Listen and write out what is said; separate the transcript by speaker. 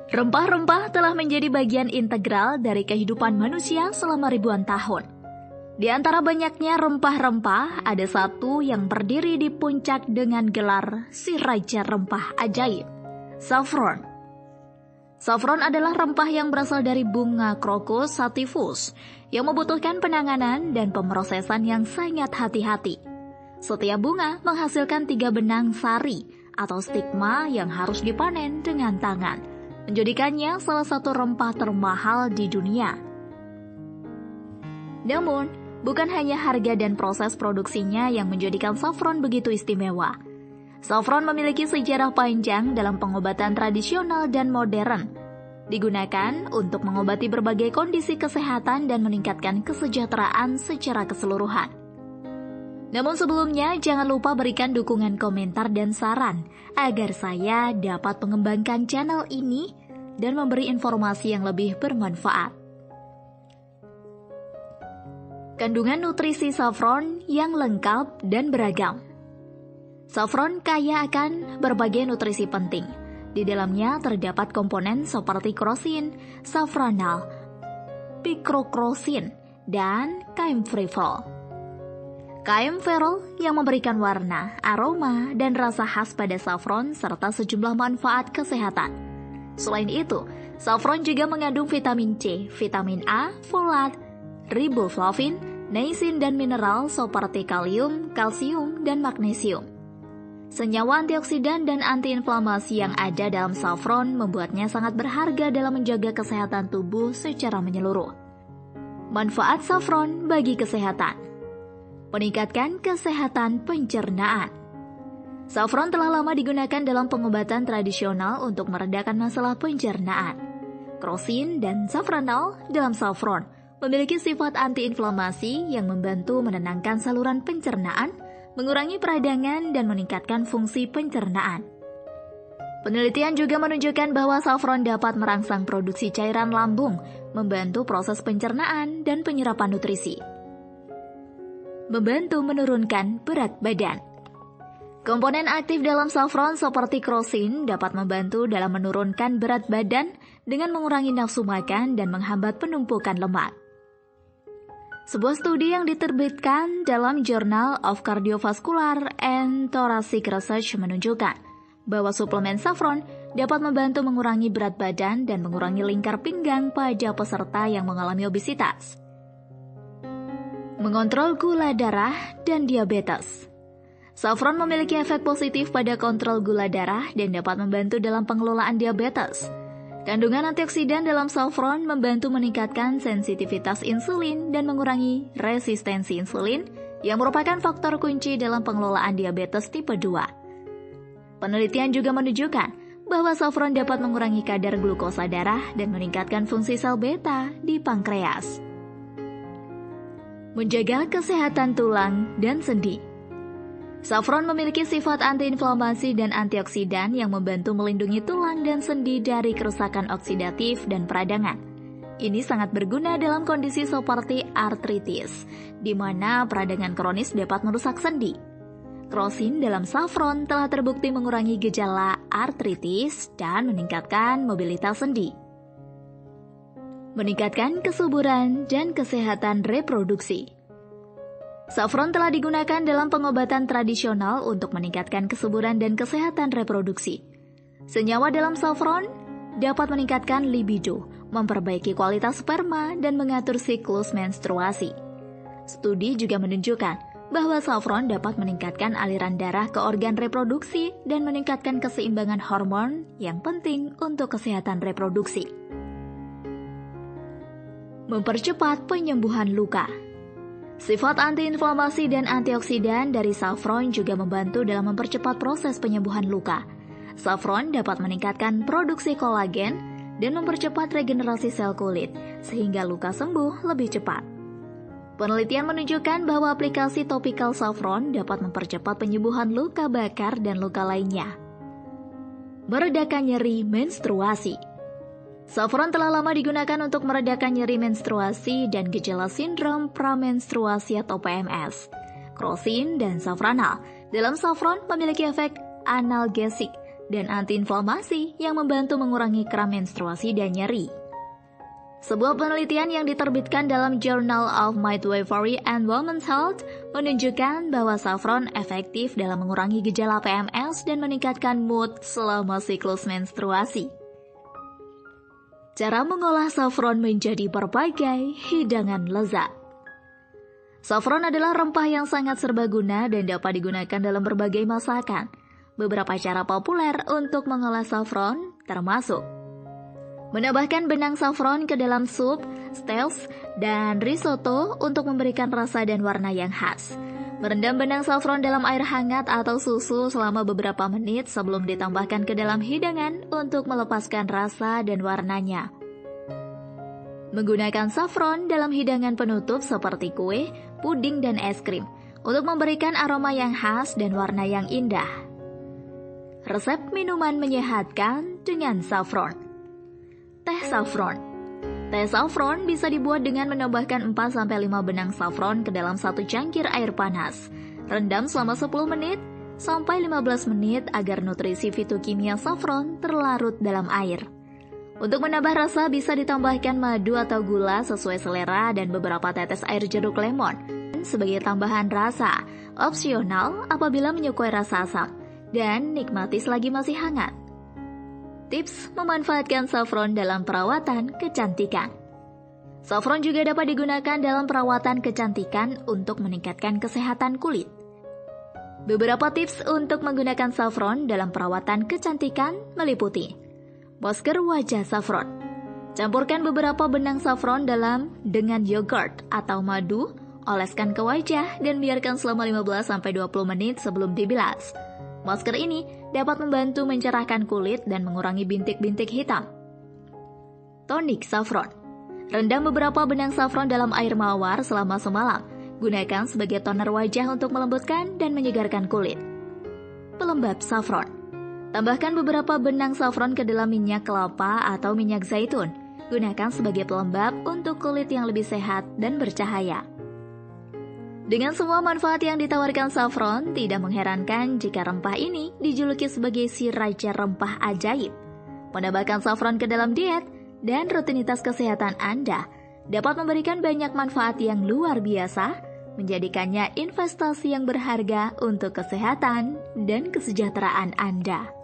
Speaker 1: Rempah-rempah telah menjadi bagian integral dari kehidupan manusia selama ribuan tahun. Di antara banyaknya rempah-rempah, ada satu yang berdiri di puncak dengan gelar si Raja Rempah Ajaib, saffron. Saffron adalah rempah yang berasal dari bunga Crocus sativus yang membutuhkan penanganan dan pemrosesan yang sangat hati-hati. Setiap bunga menghasilkan 3 benang sari atau stigma yang harus dipanen dengan tangan, menjadikannya salah satu rempah termahal di dunia. Namun, bukan hanya harga dan proses produksinya yang menjadikan saffron begitu istimewa. Saffron memiliki sejarah panjang dalam pengobatan tradisional dan modern. Digunakan untuk mengobati berbagai kondisi kesehatan dan meningkatkan kesejahteraan secara keseluruhan. Namun sebelumnya, jangan lupa berikan dukungan komentar dan saran agar saya dapat mengembangkan channel ini dan memberi informasi yang lebih bermanfaat. Kandungan nutrisi saffron yang lengkap dan beragam. Saffron kaya akan berbagai nutrisi penting. Di dalamnya terdapat komponen seperti krosin, safranal, pikrokrosin, dan kaempferol. Kaempferol yang memberikan warna, aroma, dan rasa khas pada saffron serta sejumlah manfaat kesehatan. Selain itu, saffron juga mengandung vitamin C, vitamin A, folat, riboflavin, niacin, dan mineral seperti kalium, kalsium, dan magnesium. Senyawa antioksidan dan antiinflamasi yang ada dalam saffron membuatnya sangat berharga dalam menjaga kesehatan tubuh secara menyeluruh. Manfaat saffron bagi kesehatan. Meningkatkan kesehatan pencernaan. Saffron telah lama digunakan dalam pengobatan tradisional untuk meredakan masalah pencernaan. Krosin dan safranal dalam saffron memiliki sifat antiinflamasi yang membantu menenangkan saluran pencernaan, mengurangi peradangan, dan meningkatkan fungsi pencernaan. Penelitian juga menunjukkan bahwa saffron dapat merangsang produksi cairan lambung, membantu proses pencernaan dan penyerapan nutrisi. Membantu menurunkan berat badan. Komponen aktif dalam saffron seperti krosin dapat membantu dalam menurunkan berat badan dengan mengurangi nafsu makan dan menghambat penumpukan lemak. Sebuah studi yang diterbitkan dalam Journal of Cardiovascular and Thoracic Research menunjukkan bahwa suplemen saffron dapat membantu mengurangi berat badan dan mengurangi lingkar pinggang pada peserta yang mengalami obesitas. Mengontrol gula darah dan diabetes. Saffron memiliki efek positif pada kontrol gula darah dan dapat membantu dalam pengelolaan diabetes. Kandungan antioksidan dalam saffron membantu meningkatkan sensitivitas insulin dan mengurangi resistensi insulin yang merupakan faktor kunci dalam pengelolaan diabetes tipe 2. Penelitian juga menunjukkan bahwa saffron dapat mengurangi kadar glukosa darah dan meningkatkan fungsi sel beta di pankreas. Menjaga kesehatan tulang dan sendi. Saffron memiliki sifat antiinflamasi dan antioksidan yang membantu melindungi tulang dan sendi dari kerusakan oksidatif dan peradangan. Ini sangat berguna dalam kondisi seperti artritis, di mana peradangan kronis dapat merusak sendi. Krosin dalam saffron telah terbukti mengurangi gejala artritis dan meningkatkan mobilitas sendi. Meningkatkan kesuburan dan kesehatan reproduksi. Saffron telah digunakan dalam pengobatan tradisional untuk meningkatkan kesuburan dan kesehatan reproduksi. Senyawa dalam saffron dapat meningkatkan libido, memperbaiki kualitas sperma, dan mengatur siklus menstruasi. Studi juga menunjukkan bahwa saffron dapat meningkatkan aliran darah ke organ reproduksi dan meningkatkan keseimbangan hormon yang penting untuk kesehatan reproduksi. Mempercepat penyembuhan luka. Sifat antiinflamasi dan antioksidan dari saffron juga membantu dalam mempercepat proses penyembuhan luka. Saffron dapat meningkatkan produksi kolagen dan mempercepat regenerasi sel kulit, sehingga luka sembuh lebih cepat. Penelitian menunjukkan bahwa aplikasi topikal saffron dapat mempercepat penyembuhan luka bakar dan luka lainnya. Meredakan nyeri menstruasi. Saffron telah lama digunakan untuk meredakan nyeri menstruasi dan gejala sindrom pramenstruasi atau PMS. Krosin dan safranal dalam saffron memiliki efek analgesik dan antiinflamasi yang membantu mengurangi kram menstruasi dan nyeri. Sebuah penelitian yang diterbitkan dalam Journal of Midwifery and Women's Health menunjukkan bahwa saffron efektif dalam mengurangi gejala PMS dan meningkatkan mood selama siklus menstruasi. Cara mengolah saffron menjadi berbagai hidangan lezat. Saffron adalah rempah yang sangat serbaguna dan dapat digunakan dalam berbagai masakan. Beberapa cara populer untuk mengolah saffron termasuk menambahkan benang saffron ke dalam sup, stews, dan risotto untuk memberikan rasa dan warna yang khas. Merendam benang saffron dalam air hangat atau susu selama beberapa menit sebelum ditambahkan ke dalam hidangan untuk melepaskan rasa dan warnanya. Menggunakan saffron dalam hidangan penutup seperti kue, puding, dan es krim untuk memberikan aroma yang khas dan warna yang indah. Resep minuman menyehatkan dengan saffron. Teh saffron. Teh saffron bisa dibuat dengan menambahkan 4-5 benang saffron ke dalam 1 cangkir air panas. Rendam selama 10 menit sampai 15 menit agar nutrisi fitokimia saffron terlarut dalam air. Untuk menambah rasa bisa ditambahkan madu atau gula sesuai selera dan beberapa tetes air jeruk lemon sebagai tambahan rasa, opsional apabila menyukai rasa asam, dan nikmati selagi masih hangat. Tips memanfaatkan saffron dalam perawatan kecantikan. Saffron juga dapat digunakan dalam perawatan kecantikan untuk meningkatkan kesehatan kulit. Beberapa tips untuk menggunakan saffron dalam perawatan kecantikan meliputi masker wajah saffron. Campurkan beberapa benang saffron dengan yogurt atau madu, oleskan ke wajah dan biarkan selama 15-20 menit sebelum dibilas. Masker ini dapat membantu mencerahkan kulit dan mengurangi bintik-bintik hitam. Tonik saffron. Rendam beberapa benang saffron dalam air mawar selama semalam. Gunakan sebagai toner wajah untuk melembutkan dan menyegarkan kulit. Pelembab saffron. Tambahkan beberapa benang saffron ke dalam minyak kelapa atau minyak zaitun. Gunakan sebagai pelembab untuk kulit yang lebih sehat dan bercahaya. Dengan semua manfaat yang ditawarkan saffron, tidak mengherankan jika rempah ini dijuluki sebagai si raja rempah ajaib. Menambahkan saffron ke dalam diet dan rutinitas kesehatan Anda dapat memberikan banyak manfaat yang luar biasa, menjadikannya investasi yang berharga untuk kesehatan dan kesejahteraan Anda.